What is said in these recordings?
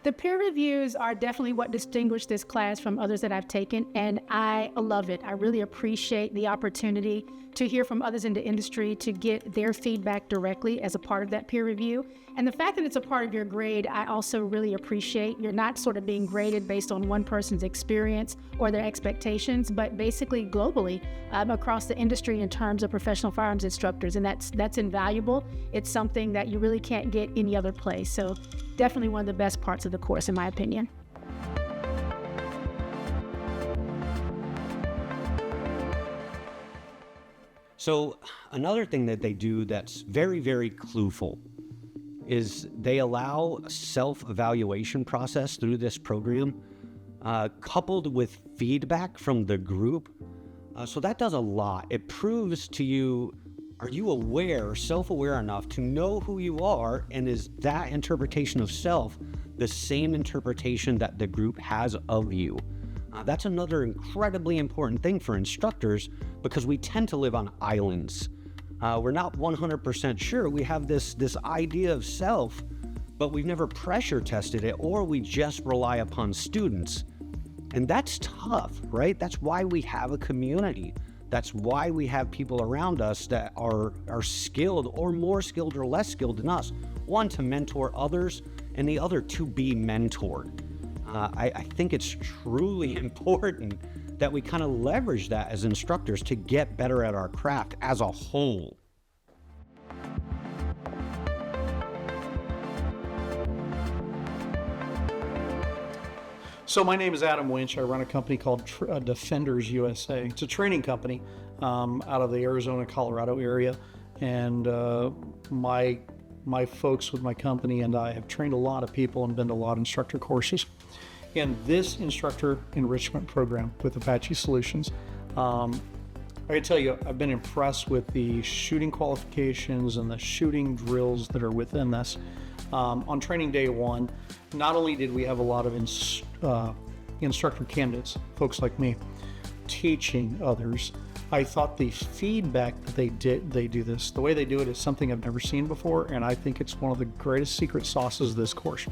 The peer reviews are definitely what distinguish this class from others that I've taken, and I love it. I really appreciate the opportunity to hear from others in the industry, to get their feedback directly as a part of that peer review. And the fact that it's a part of your grade, I also really appreciate. You're not sort of being graded based on one person's experience or their expectations, but basically globally across the industry in terms of professional firearms instructors, and that's invaluable. It's something that you really can't get any other place. So definitely one of the best parts of the course, in my opinion. So another thing that they do that's very, very clueful is they allow a self-evaluation process through this program, coupled with feedback from the group. So that does a lot. It proves to you, are you aware, self-aware enough to know who you are, and is that interpretation of self the same interpretation that the group has of you? That's another incredibly important thing for instructors, because we tend to live on islands. We're not 100% sure. We have this idea of self, but we've never pressure tested it, or we just rely upon students. And that's tough, right? That's why we have a community. That's why we have people around us that are skilled, or more skilled or less skilled than us. One, to mentor others, and the other, to be mentored. I think it's truly important that we kind of leverage that as instructors to get better at our craft as a whole. So my name is Adam Winch. I run a company called Defenders USA. It's a training company out of the Arizona, Colorado area. And my folks with my company and I have trained a lot of people and been to a lot of instructor courses. And this instructor enrichment program with Apache Solutions, I can tell you, I've been impressed with the shooting qualifications and the shooting drills that are within this. On training day one, not only did we have a lot of instructor candidates, folks like me, teaching others, I thought the feedback that they do this, the way they do it is something I've never seen before, and I think it's one of the greatest secret sauces of this course.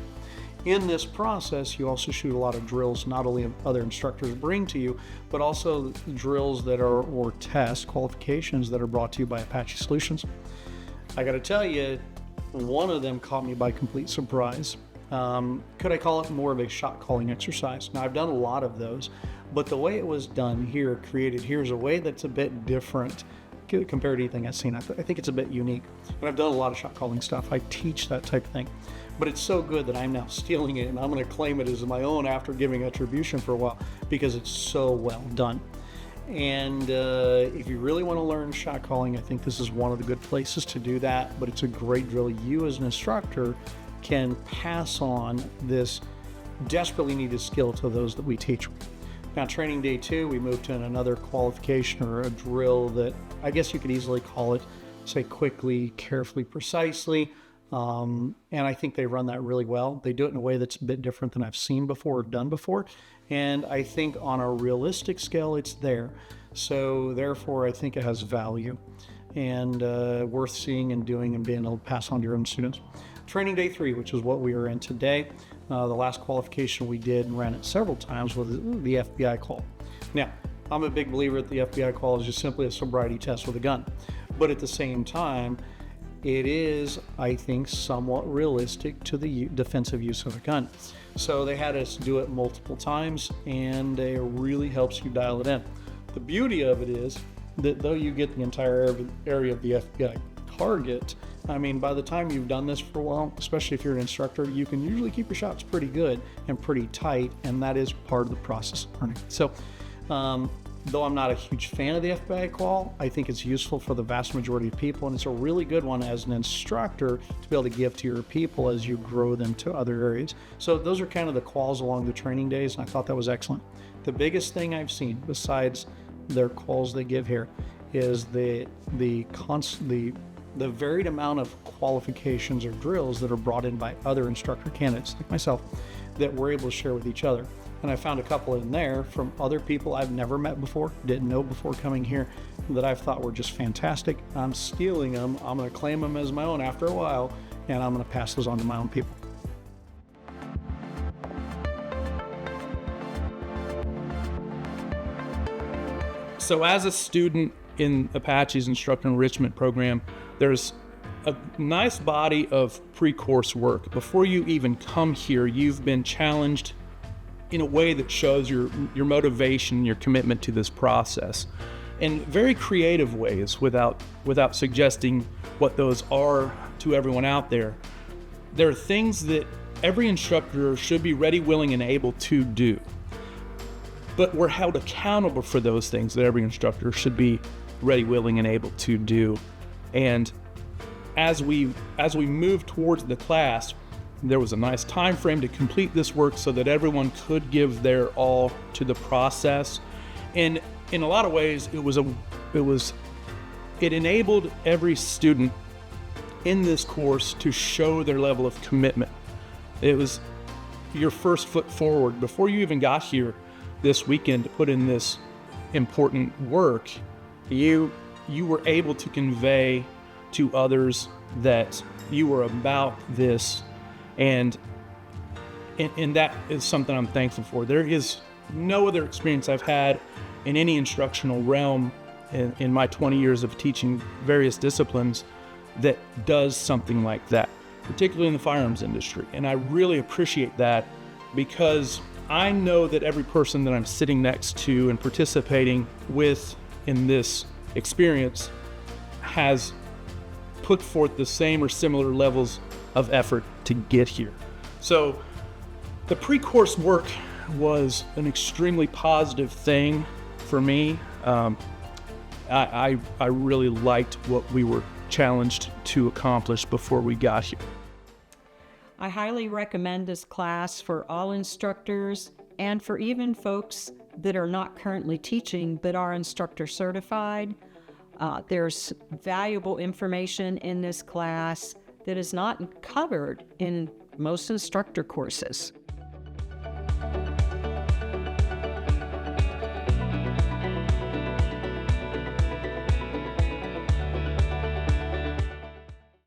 In this process, you also shoot a lot of drills, not only other instructors bring to you, but also drills that are, or test qualifications that are brought to you by Apache Solutions. I got to tell you, one of them caught me by complete surprise. Could I call it more of a shot calling exercise? Now, I've done a lot of those, but the way it was done here, created here, is a way that's a bit different compared to anything I've seen. I think it's a bit unique. And I've done a lot of shot calling stuff. I teach that type of thing. But it's so good that I'm now stealing it, and I'm going to claim it as my own after giving attribution for a while, because it's so well done. And if you really want to learn shot calling, I think this is one of the good places to do that. But it's a great drill. You as an instructor can pass on this desperately needed skill to those that we teach. Now, training day two, we moved to another qualification or a drill that I guess you could easily call it, say, quickly, carefully, precisely. And I think they run that really well. They do it in a way that's a bit different than I've seen before or done before. And I think on a realistic scale, it's there. So therefore, I think it has value and worth seeing and doing and being able to pass on to your own students. Training day three, which is what we are in today. The last qualification we did and ran it several times was the FBI call. Now, I'm a big believer that the FBI call is just simply a sobriety test with a gun. But at the same time, it is, I think, somewhat realistic to the defensive use of a gun. So they had us do it multiple times, and it really helps you dial it in. The beauty of it is that though you get the entire area of the FBI target, I mean, by the time you've done this for a while, especially if you're an instructor, you can usually keep your shots pretty good and pretty tight, and that is part of the process of learning. So, though I'm not a huge fan of the FBI call, I think it's useful for the vast majority of people, and it's a really good one as an instructor to be able to give to your people as you grow them to other areas. So those are kind of the calls along the training days, and I thought that was excellent. The biggest thing I've seen, besides their calls they give here, is the varied amount of qualifications or drills that are brought in by other instructor candidates like myself that we're able to share with each other. And I found a couple in there from other people I've never met before, didn't know before coming here, that I've thought were just fantastic. I'm stealing them. I'm going to claim them as my own after a while, and I'm going to pass those on to my own people. So as a student in Apache's Instructor Enrichment program, there's a nice body of pre-course work. Before you even come here, you've been challenged in a way that shows your motivation, your commitment to this process, in very creative ways, without suggesting what those are to everyone out there. There are things that every instructor should be ready, willing, and able to do. But we're held accountable for those things that every instructor should be ready, willing, and able to do. And as we moved towards the class, there was a nice time frame to complete this work so that everyone could give their all to the process. And in a lot of ways, it enabled every student in this course to show their level of commitment. It was your first foot forward. Before you even got here this weekend to put in this important work, you were able to convey to others that you were about this, and that is something I'm thankful for. There is no other experience I've had in any instructional realm in my 20 years of teaching various disciplines that does something like that, particularly in the firearms industry. And I really appreciate that, because I know that every person that I'm sitting next to and participating with in this experience has put forth the same or similar levels of effort to get here. So the pre-course work was an extremely positive thing for me. I really liked what we were challenged to accomplish before we got here. I highly recommend this class for all instructors and for even folks that are not currently teaching but are instructor certified. There's valuable information in this class that is not covered in most instructor courses.